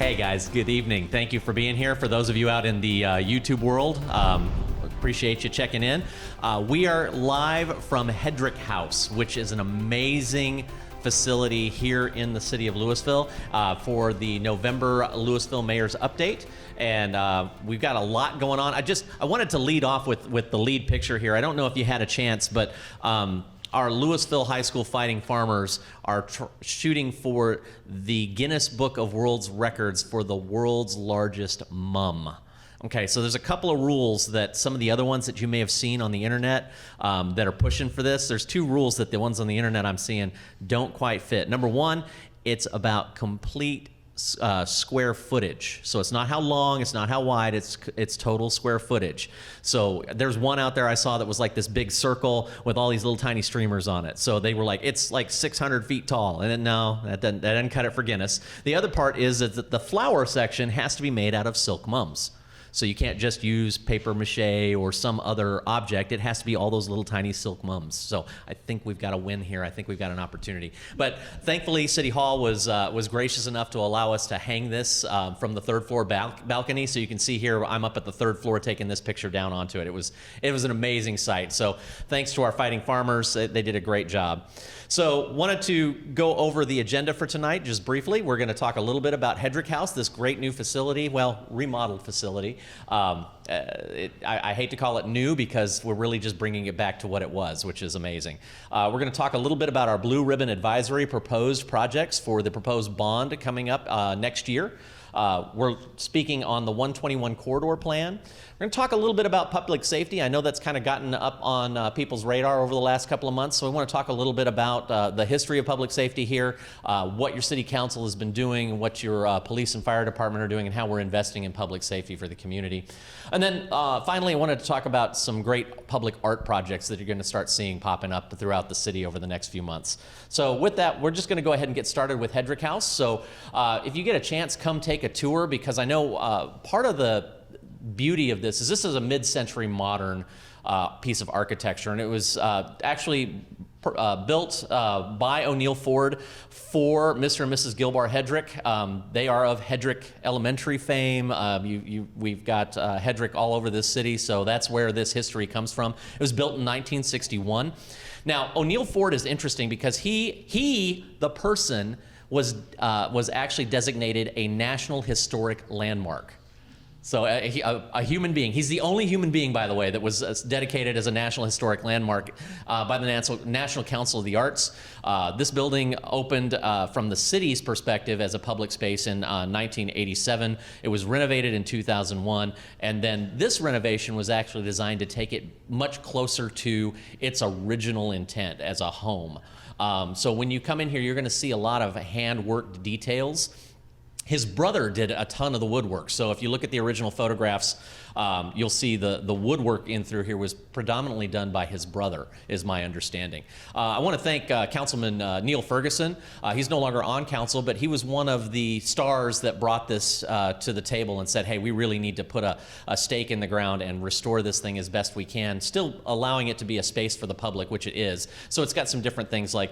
Hey guys, good evening. Thank you for being here. For those of you out in the YouTube world, appreciate you checking in. We are live from Hedrick House, which is an amazing facility here in the city of Lewisville for the November Lewisville Mayor's Update. And we've got a lot going on. I wanted to lead off with the lead picture here. I don't know if you had a chance, but our Lewisville High School Fighting Farmers are shooting for the Guinness Book of World Records for the world's largest mum. Okay, so there's a couple of rules that some of the other ones that you may have seen on the internet that are pushing for this. There's two rules that the ones on the internet I'm seeing don't quite fit. Number one, it's about complete square footage. So it's not how long, it's not how wide, it's total square footage. So there's one out there I saw that was like this big circle with all these little tiny streamers on it. So they were like, it's like 600 feet tall. And then no, that doesn't cut it for Guinness. The other part is that the flower section has to be made out of silk mums. So you can't just use paper mache or some other object. It has to be all those little tiny silk mums. So I think we've got a win here. I think we've got an opportunity. But thankfully, City Hall was gracious enough to allow us to hang this from the third floor balcony. So you can see here, I'm up at the third floor taking this picture down onto it. It was an amazing sight. So thanks to our Fighting Farmers, they did a great job. So wanted to go over the agenda for tonight just briefly. We're going to talk a little bit about Hedrick House, this great new facility, well, remodeled facility. I hate to call it new because we're really just bringing it back to what it was, which is amazing. We're going to talk a little bit about our Blue Ribbon Advisory proposed projects for the proposed bond coming up next year. We're speaking on the 121 corridor plan. We're going to talk a little bit about public safety. I know that's kind of gotten up on people's radar over the last couple of months, so I want to talk a little bit about the history of public safety here, what your city council has been doing, what your police and fire department are doing, and how we're investing in public safety for the community. And then finally, I wanted to talk about some great public art projects that you're going to start seeing popping up throughout the city over the next few months. So with that, we're just going to go ahead and get started with Hedrick House. So if you get a chance, come take a tour, because I know part of the beauty of this is a mid-century modern piece of architecture, and it was actually built by O'Neill Ford for Mr. and Mrs. Gilmore Hedrick. They are of Hedrick Elementary fame. We've got Hedrick all over this city, so that's where this history comes from. It was built in 1961. Now, O'Neill Ford is interesting because the person was actually designated a National Historic Landmark. So a human being. He's the only human being, by the way, that was dedicated as a National Historic Landmark by the National Council of the Arts. This building opened from the city's perspective as a public space in 1987. It was renovated in 2001, and then this renovation was actually designed to take it much closer to its original intent as a home. So when you come in here, you're going to see a lot of hand-worked details. His brother did a ton of the woodwork. So if you look at the original photographs, you'll see the woodwork in through here was predominantly done by his brother, is my understanding. I want to thank Councilman Neil Ferguson. He's no longer on council, but he was one of the stars that brought this to the table and said, hey, we really need to put a stake in the ground and restore this thing as best we can, still allowing it to be a space for the public, which it is. So it's got some different things like,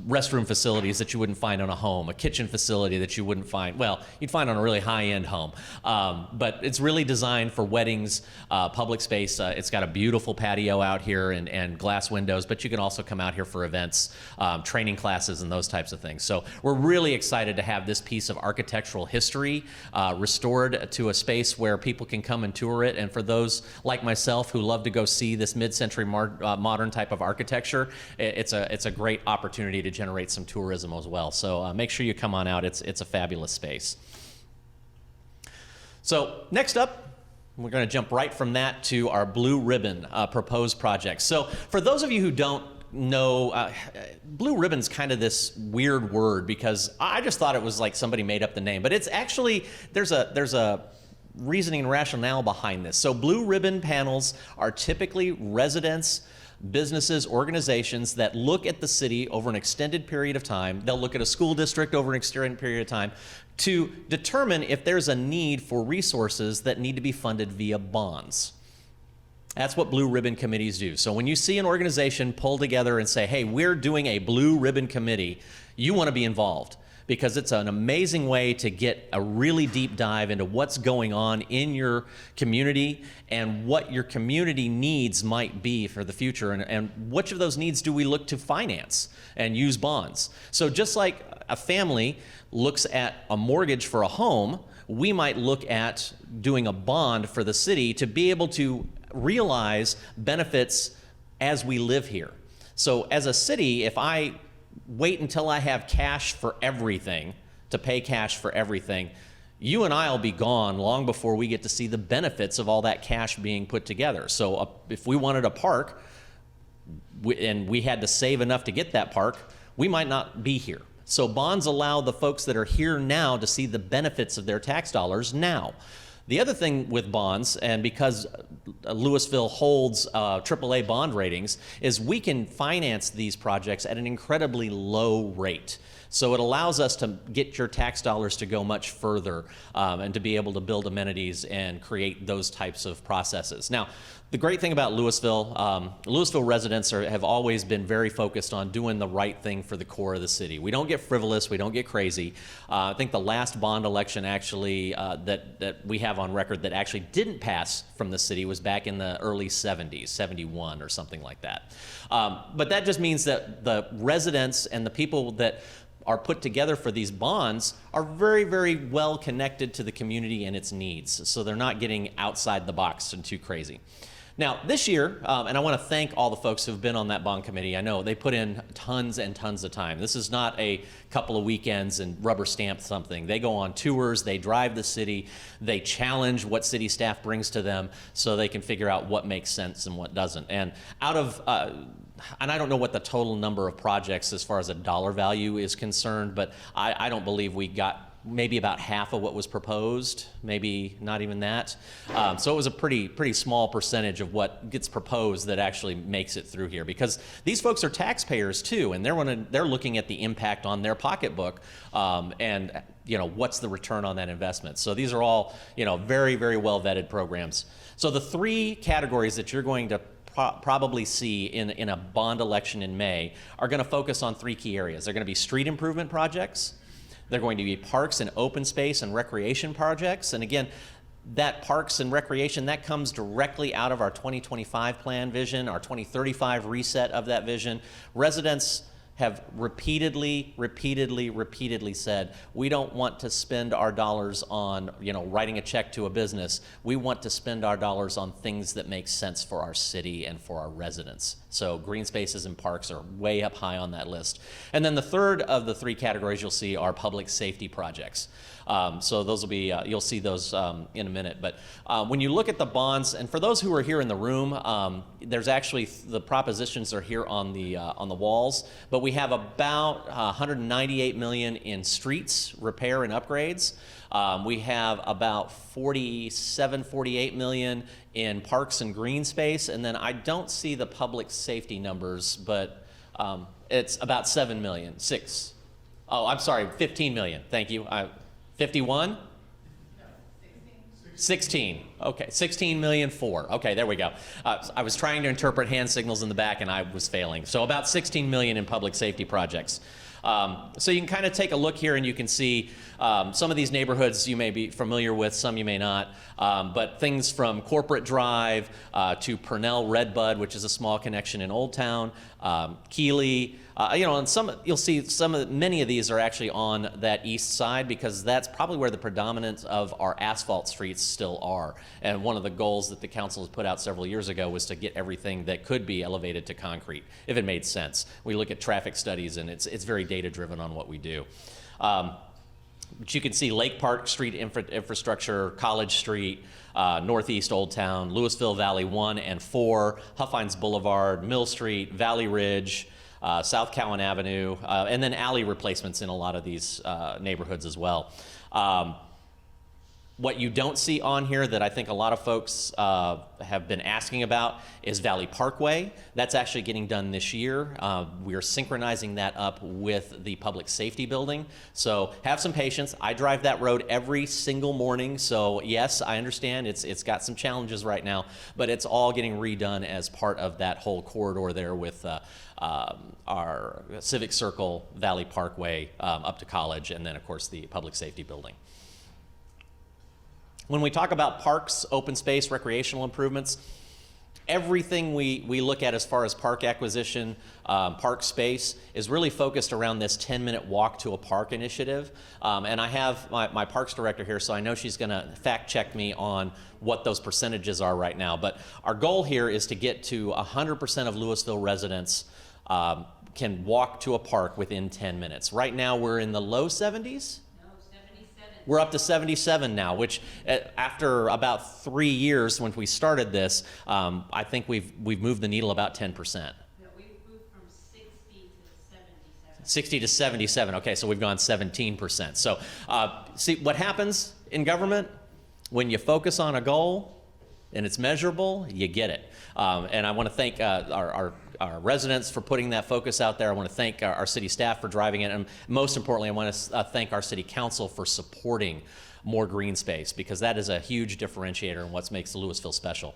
restroom facilities that you wouldn't find on a home, a kitchen facility that you wouldn't find, well, you'd find on a really high-end home. But it's really designed for weddings, public space. It's got a beautiful patio out here and glass windows, but you can also come out here for events, training classes, and those types of things. So we're really excited to have this piece of architectural history restored to a space where people can come and tour it. And for those like myself who love to go see this mid-century modern type of architecture, it's a great opportunity to generate some tourism as well. So make sure you come on out. It's a fabulous space. So next up, we're going to jump right from that to our Blue Ribbon proposed project. So for those of you who don't know, Blue Ribbon's kind of this weird word because I just thought it was like somebody made up the name, but it's actually, there's a reasoning and rationale behind this. So Blue Ribbon panels are typically residents, businesses, organizations that look at the city over an extended period of time. They'll look at a school district over an extended period of time to determine if there's a need for resources that need to be funded via bonds. That's what Blue Ribbon committees do. So when you see an organization pull together and say, hey, we're doing a Blue Ribbon committee, you want to be involved. because it's an amazing way to get a really deep dive into what's going on in your community and what your community needs might be for the future, and which of those needs do we look to finance and use bonds. So just like a family looks at a mortgage for a home, we might look at doing a bond for the city to be able to realize benefits as we live here. So as a city, if I wait until I have cash for everything, to pay cash for everything, you and I will be gone long before we get to see the benefits of all that cash being put together. So if we wanted a park and we had to save enough to get that park, we might not be here. So bonds allow the folks that are here now to see the benefits of their tax dollars now. The other thing with bonds, and because Lewisville holds AAA bond ratings, is we can finance these projects at an incredibly low rate. So it allows us to get your tax dollars to go much further and to be able to build amenities and create those types of processes. Now, the great thing about Lewisville, Lewisville residents have always been very focused on doing the right thing for the core of the city. We don't get frivolous, we don't get crazy. I think the last bond election actually that we have on record that actually didn't pass from the city was back in the early 70s, 71 or something like that. But that just means that the residents and the people that are put together for these bonds are very, very well connected to the community and its needs. So they're not getting outside the box and too crazy. Now, this year, and I want to thank all the folks who've been on that bond committee. I know they put in tons and tons of time. This is not a couple of weekends and rubber stamp something. They go on tours, they drive the city, they challenge what city staff brings to them so they can figure out what makes sense and what doesn't. And out of, and I don't know what the total number of projects as far as a dollar value is concerned, but I don't believe we got maybe about half of what was proposed, maybe not even that. So it was a pretty small percentage of what gets proposed that actually makes it through here, because these folks are taxpayers too, and they're looking at the impact on their pocketbook and what's the return on that investment. So these are all very, very well vetted programs. So the three categories that you're going to probably see in a bond election in May are going to focus on three key areas. They're going to be street improvement projects, they're going to be parks and open space and recreation projects. And again, that parks and recreation, that comes directly out of our 2025 plan vision, our 2035 reset of that vision. Residents have repeatedly said, we don't want to spend our dollars on writing a check to a business. We want to spend our dollars on things that make sense for our city and for our residents. So green spaces and parks are way up high on that list. And then the third of the three categories you'll see are public safety projects. So those will be, you'll see those in a minute. But when you look at the bonds, and for those who are here in the room, there's actually, the propositions are here on the walls, but we have about 198 million in streets repair and upgrades. We have about 48 million in parks and green space, and then I don't see the public safety numbers, but it's about 7 million, 15 million, thank you. 51? No, 16. Okay, 16 million 4. Okay, there we go. I was trying to interpret hand signals in the back and I was failing. So about 16 million in public safety projects. So you can kind of take a look here and you can see some of these neighborhoods you may be familiar with, some you may not, but things from Corporate Drive to Purnell Redbud, which is a small connection in Old Town, Keeley, and you'll see many of these are actually on that east side because that's probably where the predominance of our asphalt streets still are. And one of the goals that the council has put out several years ago was to get everything that could be elevated to concrete, if it made sense. We look at traffic studies and it's very data driven on what we do. But you can see Lake Park Street infrastructure, College Street, Northeast Old Town, Lewisville Valley 1 and 4, Huffines Boulevard, Mill Street, Valley Ridge, South Cowan Avenue, and then alley replacements in a lot of these neighborhoods as well. What you don't see on here that I think a lot of folks have been asking about is Valley Parkway. That's actually getting done this year. We are synchronizing that up with the public safety building. So have some patience. I drive that road every single morning. So yes, I understand it's got some challenges right now, but it's all getting redone as part of that whole corridor there with our Civic Circle, Valley Parkway, up to College, and then of course the public safety building. When we talk about parks, open space, recreational improvements, everything we look at as far as park acquisition, park space, is really focused around this 10-minute walk to a park initiative. And I have my parks director here, so I know she's going to fact check me on what those percentages are right now. But our goal here is to get to 100% of Lewisville residents can walk to a park within 10 minutes. Right now we're in the low 70s. We're up to 77 now, which after about 3 years when we started this, I think we've moved the needle about 10%. No, we've moved from 60 to 77. 60 to 77. Okay, so we've gone 17%. So see what happens in government when you focus on a goal and it's measurable, you get it. And I want to thank our residents for putting that focus out there. I want to thank our city staff for driving it. And most importantly, I want to thank our city council for supporting more green space, because that is a huge differentiator in what makes Lewisville special.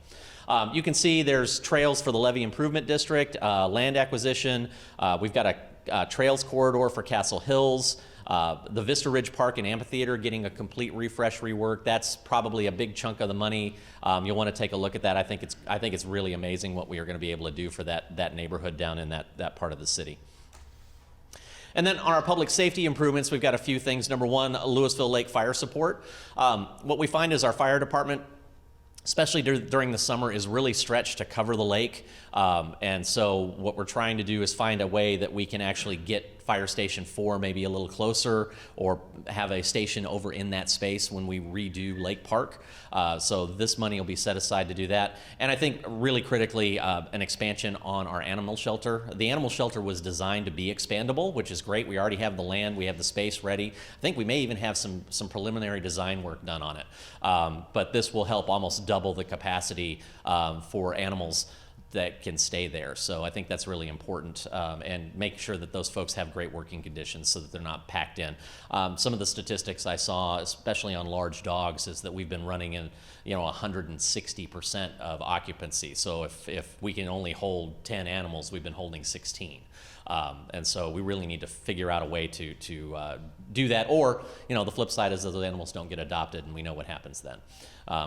You can see there's trails for the Levy Improvement District, land acquisition. We've got a trails corridor for Castle Hills. The Vista Ridge Park and Amphitheater getting a complete refresh, rework. That's probably a big chunk of the money. You'll want to take a look at that. I think it's really amazing what we are going to be able to do for that neighborhood down in that part of the city. And then on our public safety improvements, we've got a few things. Number one, Lewisville Lake Fire Support. What we find is our fire department, especially during the summer, is really stretched to cover the lake. And so what we're trying to do is find a way that we can actually get Fire Station 4 maybe a little closer, or have a station over in that space when we redo Lake Park. So this money will be set aside to do that. And I think really critically, an expansion on our animal shelter. The animal shelter was designed to be expandable, which is great. We already have the land, we have the space ready. I think we may even have some preliminary design work done on it. But this will help almost double the capacity for animals that can stay there. So I think that's really important, and make sure that those folks have great working conditions so that they're not packed in. Some of the statistics I saw, especially on large dogs, is that we've been running in 160% of occupancy. So if we can only hold 10 animals, we've been holding 16. And so we really need to figure out a way to do that. Or, the flip side is that those animals don't get adopted, and we know what happens then.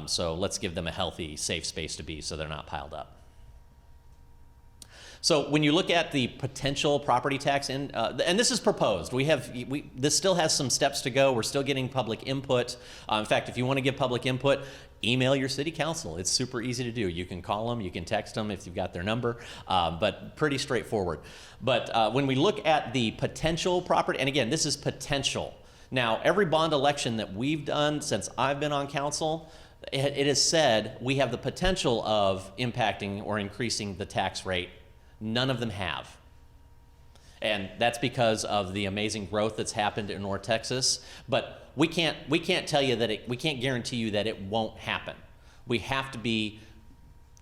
So let's give them a healthy, safe space to be so they're not piled up. So when you look at the potential property tax, and this is proposed, this still has some steps to go. We're still getting public input. In fact, if you want to give public input, email your city council. It's super easy to do. You can call them, you can text them if you've got their number, but pretty straightforward. But when we look at the potential property, and again, this is potential. Now, every bond election that we've done since I've been on council, it has said we have the potential of impacting or increasing the tax rate. None of them have. And that's because of the amazing growth that's happened in North Texas. But we can't tell you that we can't guarantee you that it won't happen. We have to be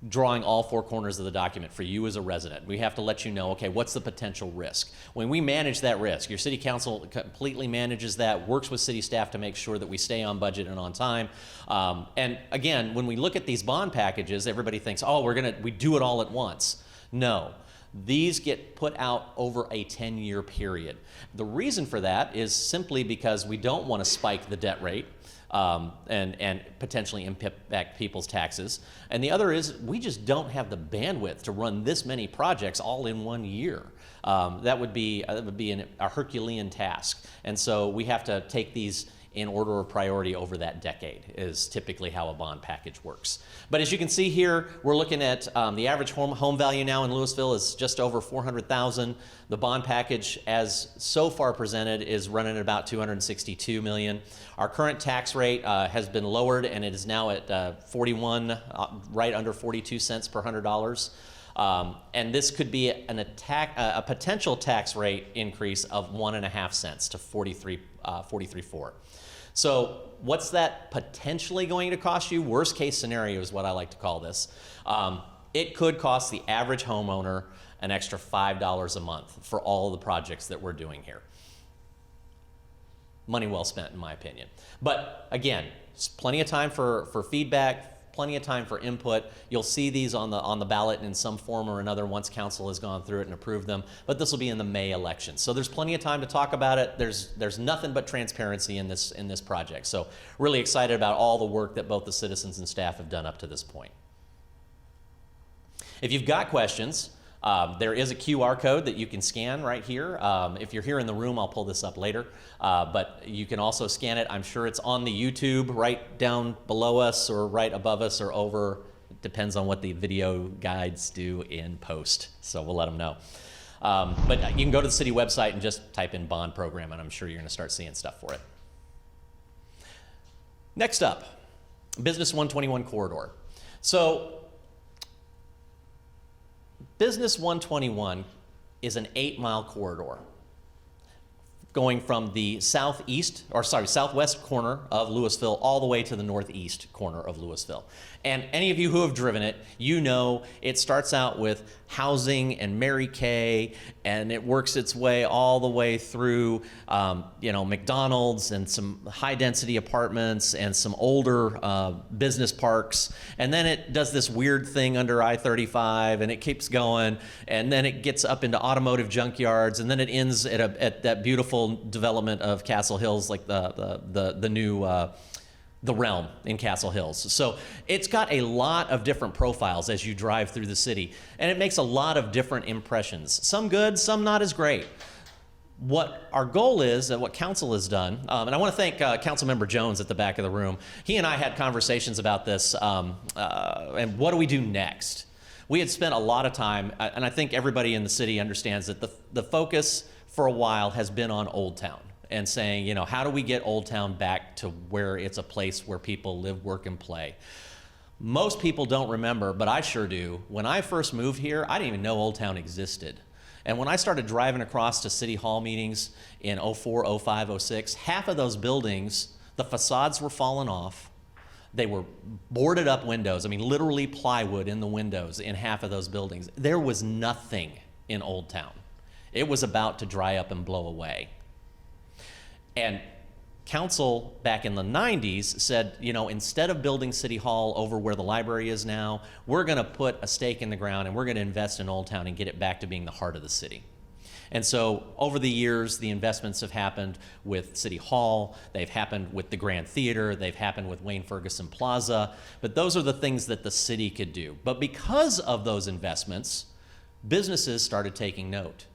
drawing all four corners of the document for you as a resident. We have to let you know, okay, what's the potential risk? When we manage that risk, your city council completely manages that, works with city staff to make sure that we stay on budget and on time. And again, when we look at these bond packages, everybody thinks, oh, we do it all at once. No. These get put out over a 10-year period. The reason for that is simply because we don't want to spike the debt rate and potentially impact people's taxes. And the other is we just don't have the bandwidth to run this many projects all in 1 year. That would be a Herculean task. And so we have to take these in order of priority over that decade, is typically how a bond package works. But as you can see here, we're looking at the average home value now in Lewisville is just over $400,000. The bond package, as so far presented, is running at about $262 million. Our current tax rate has been lowered, and it is now at 41, right under 42 cents per $100. And this could be a potential tax rate increase of 1.5 cents to 43.4. So what's that potentially going to cost you? Worst case scenario is what I like to call this. It could cost the average homeowner an extra $5 a month for all the projects that we're doing here. Money well spent, in my opinion. But again, plenty of time for feedback, plenty of time for input. You'll see these on the ballot in some form or another once council has gone through it and approved them. But this will be in the May election, so there's plenty of time to talk about it. There's nothing but transparency in this project. So really excited about all the work that both the citizens and staff have done up to this point. If you've got questions, there is a QR code that you can scan right here. If you're here in the room, I'll pull this up later, but you can also scan it. I'm sure it's on the YouTube right down below us or right above us or over. It depends on what the video guides do in post, so we'll let them know. But you can go to the city website and just type in bond program, and I'm sure you're going to start seeing stuff for it. Next up, Business 121 corridor. So Business 121 is an 8-mile corridor going from the southwest corner of Lewisville all the way to the northeast corner of Lewisville. And any of you who have driven it, you know it starts out with housing and Mary Kay, and it works its way all the way through, McDonald's and some high-density apartments and some older business parks. And then it does this weird thing under I-35, and it keeps going, and then it gets up into automotive junkyards, and then it ends at that beautiful development of Castle Hills, like the new the Realm in Castle Hills. So it's got a lot of different profiles as you drive through the city, and it makes a lot of different impressions. Some good, some not as great. What our goal is, and what council has done, and I want to thank Councilmember Jones at the back of the room. He and I had conversations about this, and what do we do next? We had spent a lot of time, and I think everybody in the city understands that the focus for a while has been on Old Town, and saying, how do we get Old Town back to where it's a place where people live, work, and play? Most people don't remember, but I sure do. When I first moved here, I didn't even know Old Town existed. And when I started driving across to City Hall meetings in 04, 05, 06, half of those buildings, the facades were falling off. They were boarded up windows. I mean, literally plywood in the windows in half of those buildings. There was nothing in Old Town. It was about to dry up and blow away. And council back in the 90s said, instead of building City Hall over where the library is now, we're going to put a stake in the ground and we're going to invest in Old Town and get it back to being the heart of the city. And so over the years, the investments have happened with City Hall, they've happened with the Grand Theater, they've happened with Wayne Ferguson Plaza, but those are the things that the city could do. But because of those investments, businesses started taking note.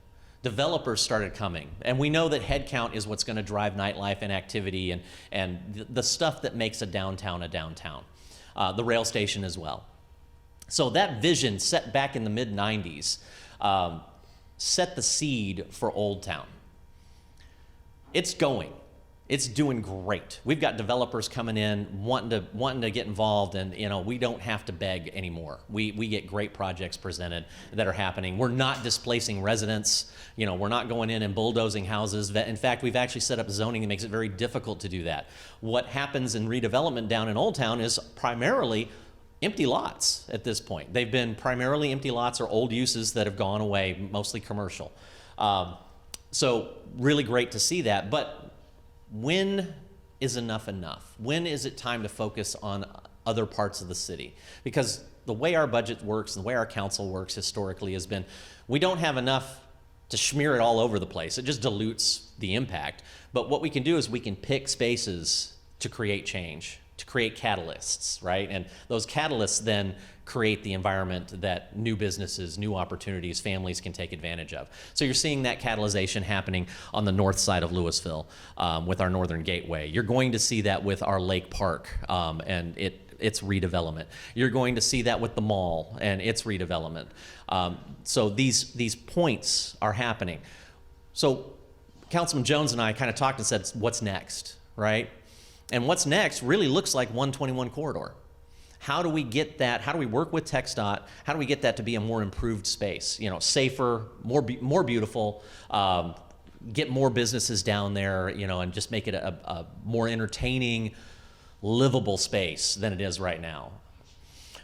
Developers started coming, and we know that headcount is what's going to drive nightlife and activity and the stuff that makes a downtown, the rail station as well. So that vision set back in the mid-90s set the seed for Old Town. It's going. It's doing great. We've got developers coming in wanting to get involved, and we don't have to beg anymore. We get great projects presented that are happening. We're not displacing residents. We're not going in and bulldozing houses. In fact, we've actually set up zoning that makes it very difficult to do that. What happens in redevelopment down in Old Town is primarily empty lots at this point. They've been primarily empty lots or old uses that have gone away, mostly commercial. So really great to see that, but when is enough enough? When is it time to focus on other parts of the city? Because the way our budget works and the way our council works historically has been, we don't have enough to smear it all over the place. It just dilutes the impact. But what we can do is we can pick spaces to create change, to create catalysts, right? And those catalysts then create the environment that new businesses, new opportunities, families can take advantage of. So you're seeing that catalyzation happening on the north side of Lewisville with our Northern Gateway. You're going to see that with our Lake Park and its redevelopment. You're going to see that with the mall and its redevelopment. So these points are happening. So Councilman Jones and I kind of talked and said, what's next, right? And what's next really looks like 121 corridor. How do we get that? How do we work with TxDOT? How do we get that to be a more improved space? Safer, more beautiful, get more businesses down there, and just make it a more entertaining, livable space than it is right now.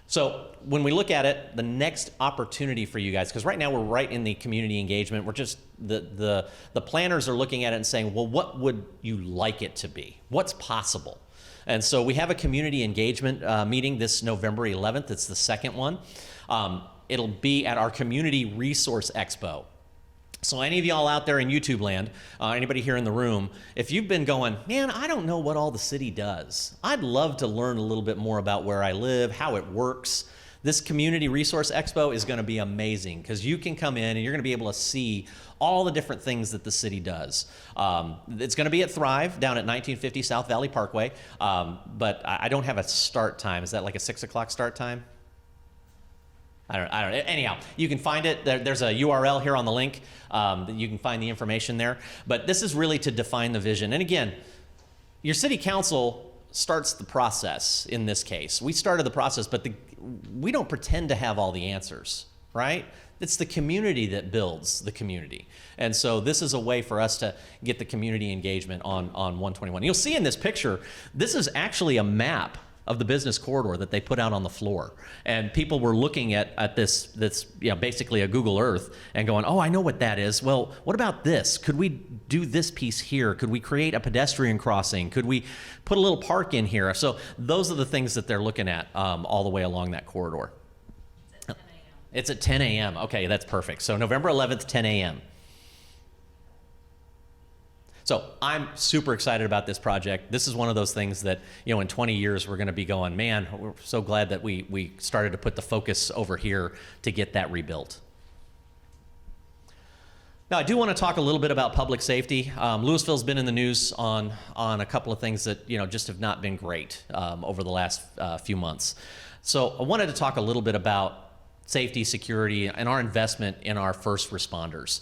So when we look at it, the next opportunity for you guys, because right now we're right in the community engagement, we're just, the planners are looking at it and saying, well, what would you like it to be? What's possible? And so we have a community engagement meeting this November 11th. It's the second one. It'll be at our Community Resource Expo. So any of y'all out there in YouTube land, anybody here in the room, if you've been going, man, I don't know what all the city does. I'd love to learn a little bit more about where I live, how it works. This Community Resource Expo is going to be amazing because you can come in and you're going to be able to see all the different things that the city does. It's going to be at Thrive down at 1950 South Valley Parkway, but I don't have a start time. Is that like a 6 o'clock start time? I don't know. Anyhow, you can find it. There's a URL here on the link. You can find the information there. But this is really to define the vision. And again, your city council starts the process in this case. We started the process, but we don't pretend to have all the answers, right? It's the community that builds the community. And so this is a way for us to get the community engagement on 121. You'll see in this picture, this is actually a map of the business corridor that they put out on the floor. And people were looking at this basically a Google Earth and going, oh, I know what that is. Well, what about this? Could we do this piece here? Could we create a pedestrian crossing? Could we put a little park in here? So those are the things that they're looking at all the way along that corridor. It's at 10 a.m. Okay, that's perfect. So November 11th, 10 a.m. So I'm super excited about this project. This is one of those things that, in 20 years, we're going to be going, man, we're so glad that we started to put the focus over here to get that rebuilt. Now, I do want to talk a little bit about public safety. Lewisville's been in the news on a couple of things that, just have not been great over the last few months. So I wanted to talk a little bit about safety, security, and our investment in our first responders.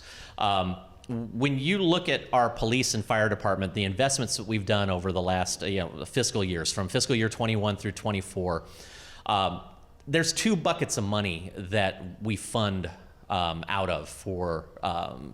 When you look at our police and fire department, the investments that we've done over the last fiscal years, from fiscal year 21 through 24, there's two buckets of money that we fund out of for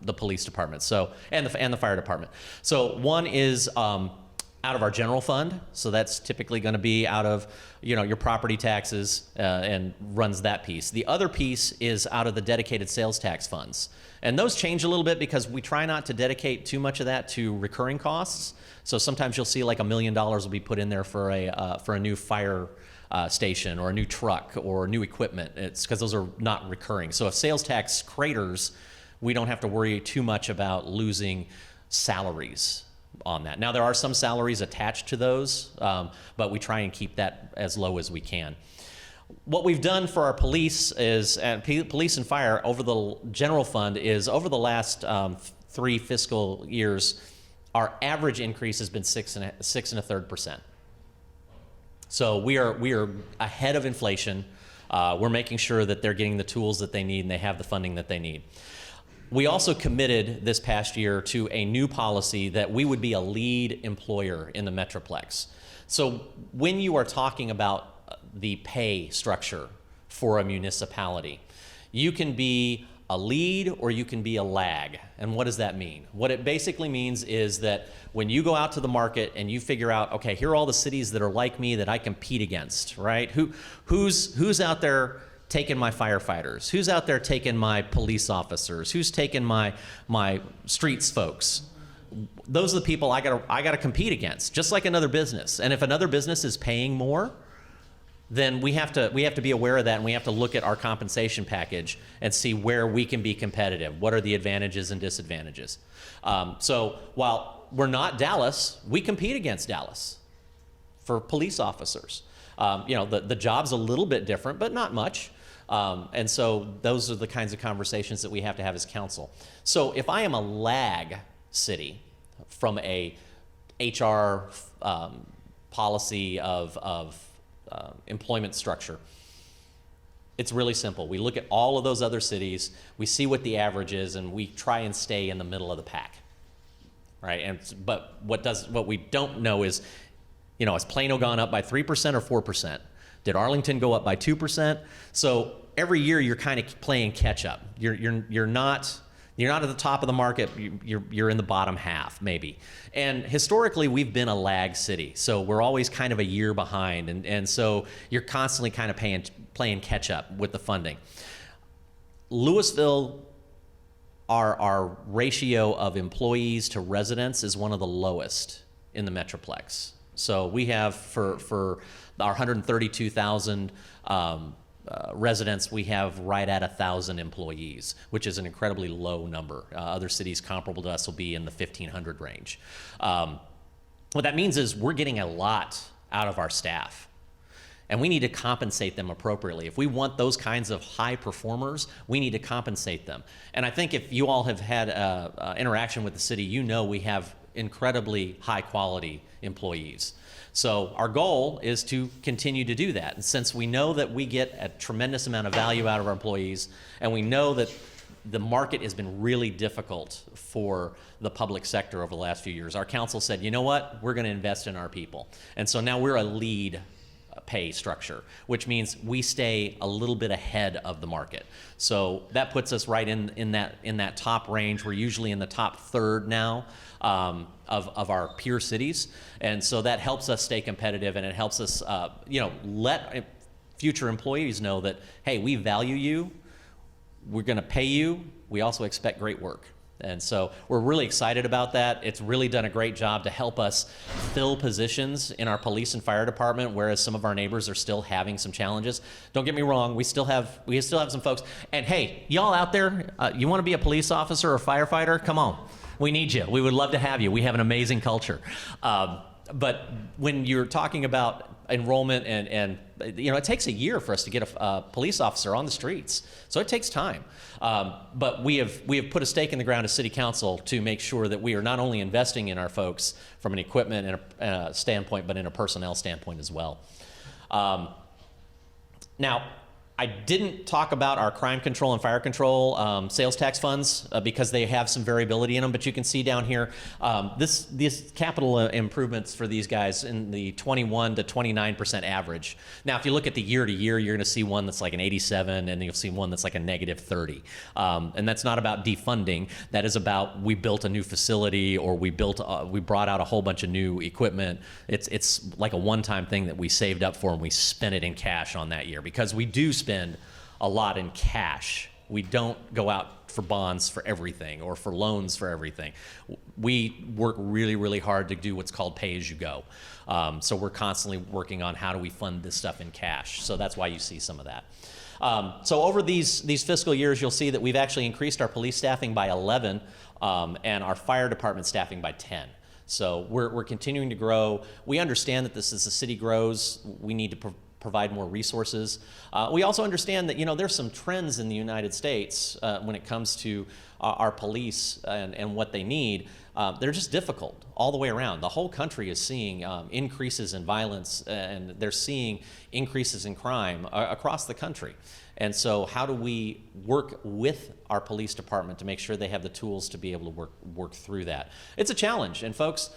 the police department, and the fire department. So one is out of our general fund, so that's typically going to be out of your property taxes and runs that piece. The other piece is out of the dedicated sales tax funds. And those change a little bit because we try not to dedicate too much of that to recurring costs. So sometimes you'll see like $1 million will be put in there for a new fire station or a new truck or new equipment. It's because those are not recurring. So if sales tax craters, we don't have to worry too much about losing salaries on that. Now there are some salaries attached to those, but we try and keep that as low as we can. What we've done for our police is, and police and fire over the general fund is, over the last 3 fiscal years, our average increase has been 6 1/3%. So we are ahead of inflation. We're making sure that they're getting the tools that they need and they have the funding that they need. We also committed this past year to a new policy that we would be a lead employer in the Metroplex. So when you are talking about the pay structure for a municipality, you can be a lead or you can be a lag. And what does that mean? What it basically means is that when you go out to the market and you figure out, okay, here are all the cities that are like me that I compete against, right? Who's out there taking my firefighters? Who's out there taking my police officers? Who's taking my streets folks? Those are the people I gotta compete against, just like another business. And if another business is paying more, then we have to be aware of that, and we have to look at our compensation package and see where we can be competitive. What are the advantages and disadvantages? So while we're not Dallas, we compete against Dallas for police officers. The job's a little bit different, but not much. And so those are the kinds of conversations that we have to have as council. So if I am a lag city from a HR policy of employment structure, it's really simple. We look at all of those other cities, we see what the average is, and we try and stay in the middle of the pack, right? But what we don't know is, has Plano gone up by 3% or 4%? Did Arlington go up by 2%? So every year you're kind of playing catch up. You're not You're not at the top of the market. You're in the bottom half, maybe. And historically, we've been a lag city. So we're always kind of a year behind. And so you're constantly kind of playing catch up with the funding. Lewisville, our ratio of employees to residents is one of the lowest in the Metroplex. So we have, for our 132,000 residents, we have right at 1,000 employees, which is an incredibly low number. Other cities comparable to us will be in the 1,500 range. What that means is we're getting a lot out of our staff, and we need to compensate them appropriately. If we want those kinds of high performers, we need to compensate them. And I think if you all have had interaction with the city, you know we have incredibly high quality employees. So our goal is to continue to do that. And since we know that we get a tremendous amount of value out of our employees, and we know that the market has been really difficult for the public sector over the last few years, our council said, you know what, we're going to invest in our people. And so now we're a lead pay structure, which means we stay a little bit ahead of the market. So that puts us right in that top range. We're usually in the top third now of our peer cities, and so that helps us stay competitive, and it helps us let future employees know that, hey, we value you, we're going to pay you, we also expect great work. And so we're really excited about that. It's really done a great job to help us fill positions in our police and fire department, whereas some of our neighbors are still having some challenges. Don't get me wrong, we still have some folks. And hey, y'all out there, you want to be a police officer or firefighter? Come on, we need you. We would love to have you. We have an amazing culture. But when you're talking about enrollment and it takes a year for us to get a police officer on the streets, so it takes time. But we have put a stake in the ground as City Council to make sure that we are not only investing in our folks from an equipment and a standpoint, but in a personnel standpoint as well. Now, I didn't talk about our crime control and fire control sales tax funds because they have some variability in them, but you can see down here, these capital improvements for these guys in the 21 to 29% average. Now, if you look at the year to year, you're gonna see one that's like an 87, and you'll see one that's like a negative 30. And that's not about defunding, that is about we built a new facility, or we brought out a whole bunch of new equipment. It's like a one-time thing that we saved up for, and we spent it in cash on that year, because we do spend a lot in cash. We don't go out for bonds for everything or for loans for everything. We work really, really hard to do what's called pay as you go. So we're constantly working on how do we fund this stuff in cash. So that's why you see some of that. So over these fiscal years, you'll see that we've actually increased our police staffing by 11 and our fire department staffing by 10. So we're continuing to grow. We understand that as the city grows, we need to provide more resources. We also understand that there's some trends in the United States when it comes to our police and what they need. They're just difficult all the way around. The whole country is seeing increases in violence, and they're seeing increases in crime across the country. And so how do we work with our police department to make sure they have the tools to be able to work through that? It's a challenge, and folks,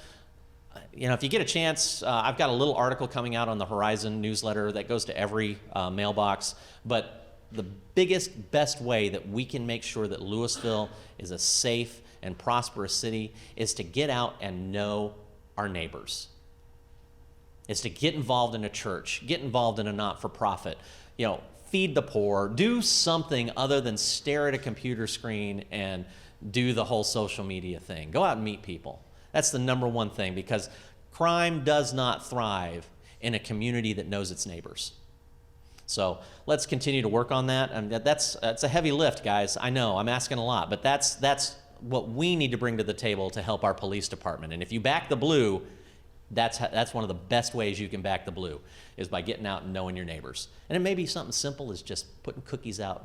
if you get a chance, I've got a little article coming out on the Horizon newsletter that goes to every mailbox. But the biggest, best way that we can make sure that Lewisville is a safe and prosperous city is to get out and know our neighbors. It's to get involved in a church, get involved in a not-for-profit, feed the poor, do something other than stare at a computer screen and do the whole social media thing. Go out and meet people. That's the number one thing, because crime does not thrive in a community that knows its neighbors. So let's continue to work on that. And that's a heavy lift, guys. I know, I'm asking a lot, but that's what we need to bring to the table to help our police department. And if you back the blue, that's one of the best ways you can back the blue, is by getting out and knowing your neighbors. And it may be something simple as just putting cookies out,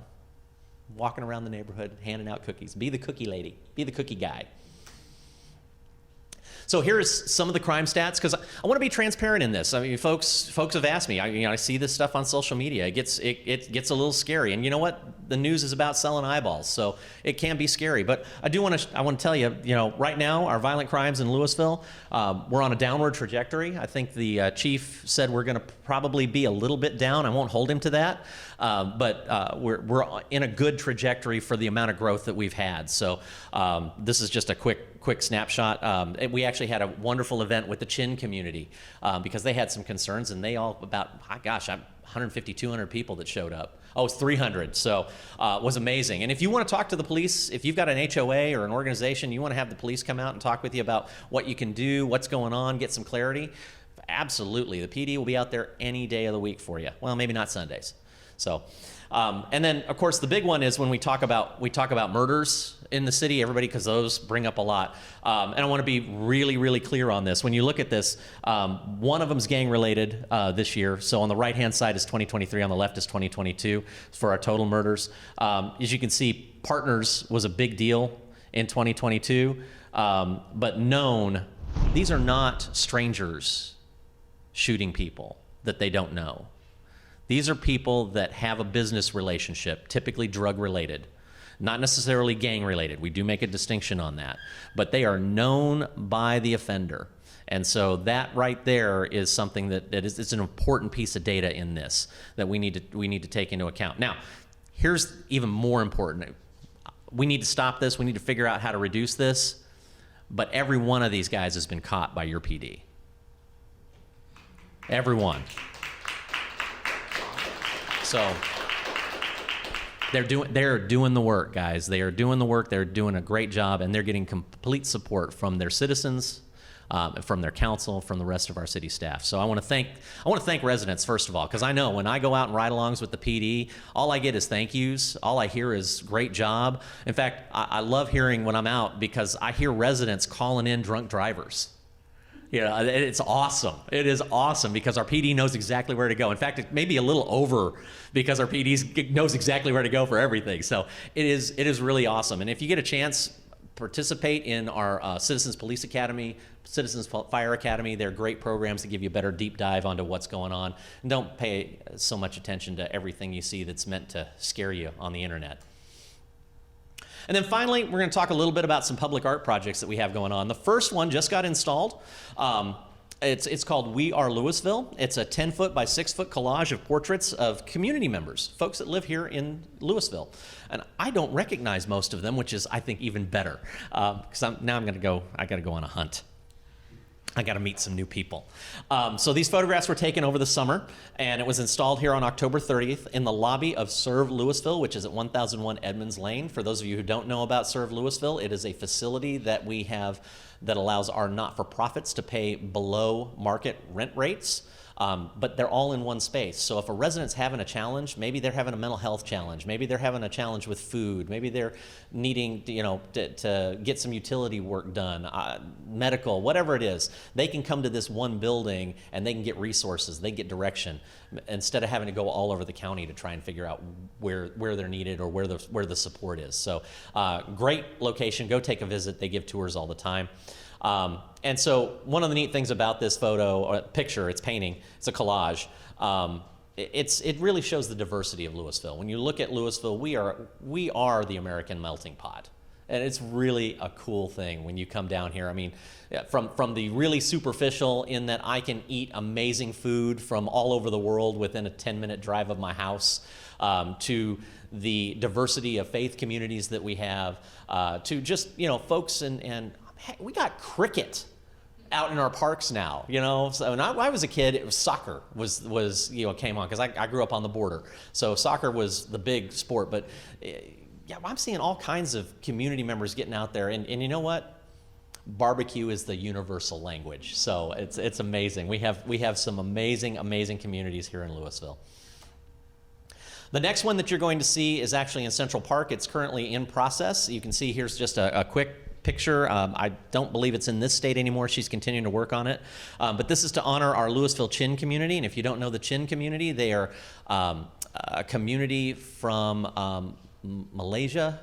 walking around the neighborhood, handing out cookies. Be the cookie lady, be the cookie guy. So here's some of the crime stats, because I want to be transparent in this. I mean, folks have asked me. I see this stuff on social media. It gets a little scary, and you know what? The news is about selling eyeballs, so it can be scary. But I want to tell you, right now our violent crimes in Lewisville, we're on a downward trajectory. I think the chief said we're going to probably be a little bit down. I won't hold him to that, but we're in a good trajectory for the amount of growth that we've had. So this is just a quick snapshot. We actually had a wonderful event with the Chin community because they had some concerns, and they all 150, 200 people that showed up. Oh, it's 300, so it was amazing. And if you want to talk to the police, if you've got an HOA or an organization, you want to have the police come out and talk with you about what you can do, what's going on, get some clarity, absolutely. The PD will be out there any day of the week for you. Well, maybe not Sundays. So, and then of course the big one is when we talk about murders in the city, everybody, because those bring up a lot. And I want to be really, really clear on this. When you look at this, one of them is gang related this year. So on the right hand side is 2023, on the left is 2022 for our total murders. As you can see, partners was a big deal in 2022, but these are not strangers shooting people that they don't know. These are people that have a business relationship, typically drug related, not necessarily gang related. We do make a distinction on that, but they are known by the offender. And so that right there is something it's an important piece of data in this that we need to take into account. Now, here's even more important. We need to stop this. We need to figure out how to reduce this. But every one of these guys has been caught by your PD. Every one. So they're doing the work, guys. They are doing the work. They're doing a great job, and they're getting complete support from their citizens, from their council, from the rest of our city staff. So I want to thank residents first of all, because I know when I go out and ride-alongs with the PD, all I get is thank yous. All I hear is great job. In fact, I love hearing when I'm out because I hear residents calling in drunk drivers. It's awesome. It is awesome because our PD knows exactly where to go. In fact, it may be a little over because our PD knows exactly where to go for everything. So it is really awesome. And if you get a chance, participate in our Citizens Police Academy, Citizens Fire Academy. They're great programs to give you a better deep dive onto what's going on. And don't pay so much attention to everything you see that's meant to scare you on the internet. And then finally, we're going to talk a little bit about some public art projects that we have going on. The first one just got installed. It's called We Are Lewisville. It's a 10-foot by 6-foot collage of portraits of community members, folks that live here in Lewisville. And I don't recognize most of them, which is, I think, even better. Because I got to go on a hunt. I got to meet some new people. So these photographs were taken over the summer, and it was installed here on October 30th in the lobby of Serve Lewisville, which is at 1001 Edmonds Lane. For those of you who don't know about Serve Lewisville, it is a facility that we have that allows our not-for-profits to pay below market rent rates. But they're all in one space. So if a resident's having a challenge, maybe they're having a mental health challenge, maybe they're having a challenge with food, maybe they're needing to get some utility work done, medical, whatever it is, they can come to this one building and they can get resources, they get direction, instead of having to go all over the county to try and figure out where they're needed or where the support is. So great location, go take a visit, they give tours all the time. And so one of the neat things about this picture, it's painting, it's a collage, it really shows the diversity of Lewisville. When you look at Lewisville, we are the American melting pot. And it's really a cool thing when you come down here. I mean, from the really superficial in that I can eat amazing food from all over the world within a 10-minute drive of my house, to the diversity of faith communities that we have, to just, folks and heck, we got cricket out in our parks now, So when I was a kid, it was soccer was came on because I grew up on the border. So soccer was the big sport. But yeah, I'm seeing all kinds of community members getting out there. And you know what? Barbecue is the universal language. So it's amazing. We have some amazing communities here in Lewisville. The next one that you're going to see is actually in Central Park. It's currently in process. You can see here's just a quick picture. I don't believe it's in this state anymore. She's continuing to work on it. But this is to honor our Lewisville Chin community. And if you don't know the Chin community, they are a community from Malaysia,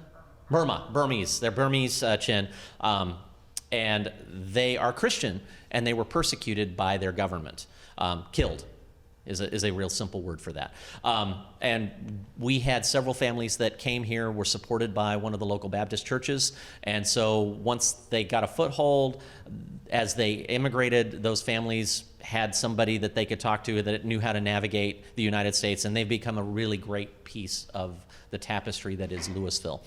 Burmese. They're Burmese Chin. and they are Christian, and they were persecuted by their government, killed. Is a real simple word for that. And we had several families that came here, were supported by one of the local Baptist churches. And so once they got a foothold, as they immigrated, those families had somebody that they could talk to that knew how to navigate the United States, and they've become a really great piece of the tapestry that is Lewisville.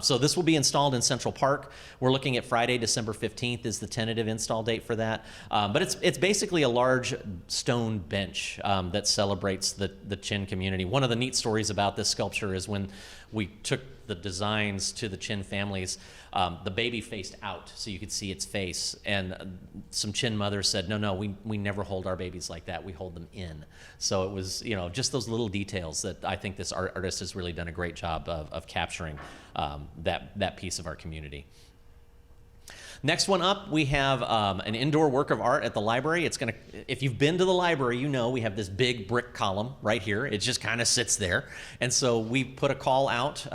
So this will be installed in Central Park. We're looking at Friday, December 15th is the tentative install date for that. But it's basically a large stone bench that celebrates the Chin community. One of the neat stories about this sculpture is when we took the designs to the Chin families, the baby faced out so you could see its face. And some Chin mothers said, no, we never hold our babies like that. We hold them in. So it was, just those little details that I think this artist has really done a great job of capturing that piece of our community. Next one up, we have an indoor work of art at the library. If you've been to the library, we have this big brick column right here. It just kind of sits there. And so we put a call out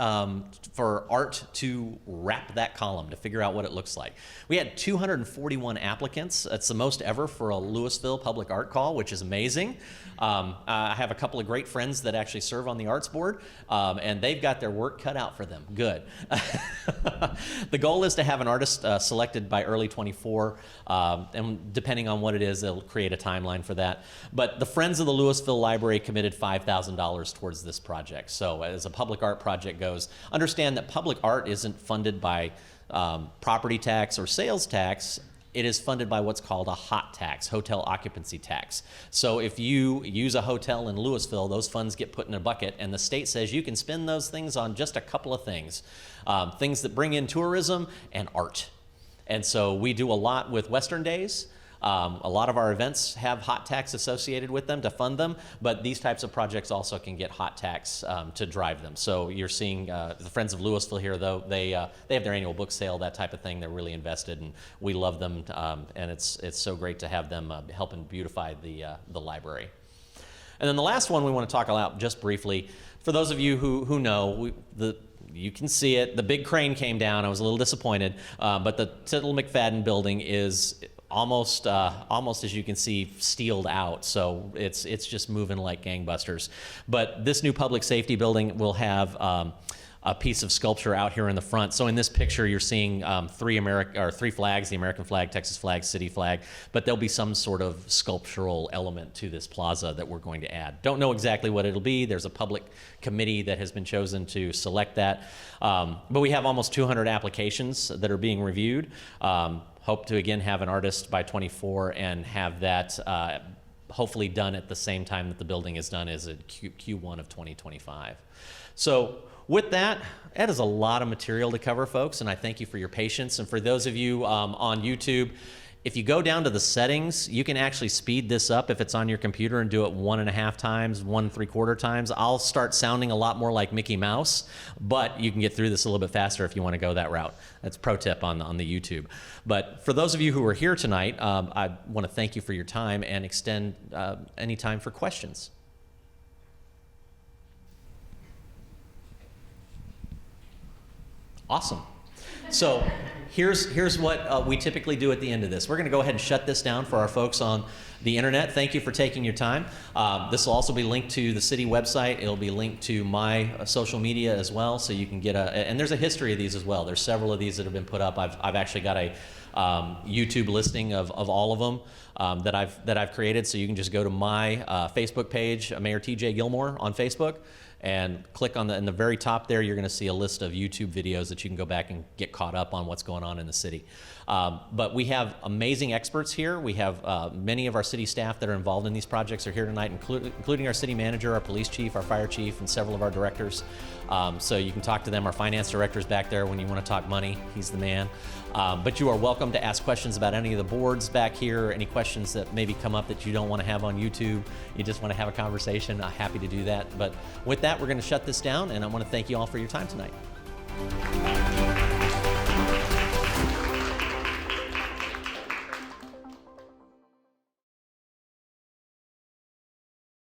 for art to wrap that column, to figure out what it looks like. We had 241 applicants. That's the most ever for a Lewisville public art call, which is amazing. I have a couple of great friends that actually serve on the arts board, and they've got their work cut out for them. Good. The goal is to have an artist selected by early 24, and depending on what it is, they'll create a timeline for that. But the Friends of the Lewisville Library committed $5,000 towards this project. So as a public art project goes, understand that public art isn't funded by property tax or sales tax. It is funded by what's called a HOT tax, hotel occupancy tax. So if you use a hotel in Lewisville, those funds get put in a bucket, and the state says you can spend those things on just a couple of things, things that bring in tourism and art. And so we do a lot with Western Days. A lot of our events have hot tax associated with them to fund them, but these types of projects also can get hot tax to drive them. So you're seeing the Friends of Lewisville here, though, they have their annual book sale, that type of thing. They're really invested, and we love them, and it's so great to have them helping beautify the library. And then the last one we want to talk about just briefly, for those of you who know, you can see it. The big crane came down. I was a little disappointed, but the Tittle McFadden building is almost, as you can see, steeled out. So it's just moving like gangbusters. But this new public safety building will have a piece of sculpture out here in the front. So in this picture, you're seeing three flags: the American flag, Texas flag, city flag. But there'll be some sort of sculptural element to this plaza that we're going to add. Don't know exactly what it'll be. There's a public committee that has been chosen to select that. But we have almost 200 applications that are being reviewed. Hope to again have an artist by 24 and have that hopefully done at the same time that the building is done, is at Q1 of 2025. So with that is a lot of material to cover, folks, and I thank you for your patience. And for those of you on YouTube, if you go down to the settings, you can actually speed this up if it's on your computer and do it 1.5 times, 1 3/4 times. I'll start sounding a lot more like Mickey Mouse, but you can get through this a little bit faster if you want to go that route. That's a pro tip on the YouTube. But for those of you who are here tonight, I want to thank you for your time and extend any time for questions. Awesome. So here's what we typically do at the end of this. We're going to go ahead and shut this down for our folks on the internet. Thank you for taking your time. This will also be linked to the city website. It'll be linked to my social media as well, so you can get and there's a history of these as well. There's several of these that have been put up. I've actually got a YouTube listing of all of them that I've created, so you can just go to my Facebook page, Mayor TJ Gilmore on Facebook, and click on in the very top there. You're going to see a list of YouTube videos that you can go back and get caught up on what's going on in the city. But we have amazing experts here. We have many of our city staff that are involved in these projects are here tonight, including our city manager, our police chief, our fire chief, and several of our directors. So you can talk to them. Our finance director's back there when you want to talk money. He's the man. But you are welcome to ask questions about any of the boards back here, any questions that maybe come up that you don't want to have on YouTube. You just want to have a conversation. I'm happy to do that. But with that, we're going to shut this down, and I want to thank you all for your time tonight.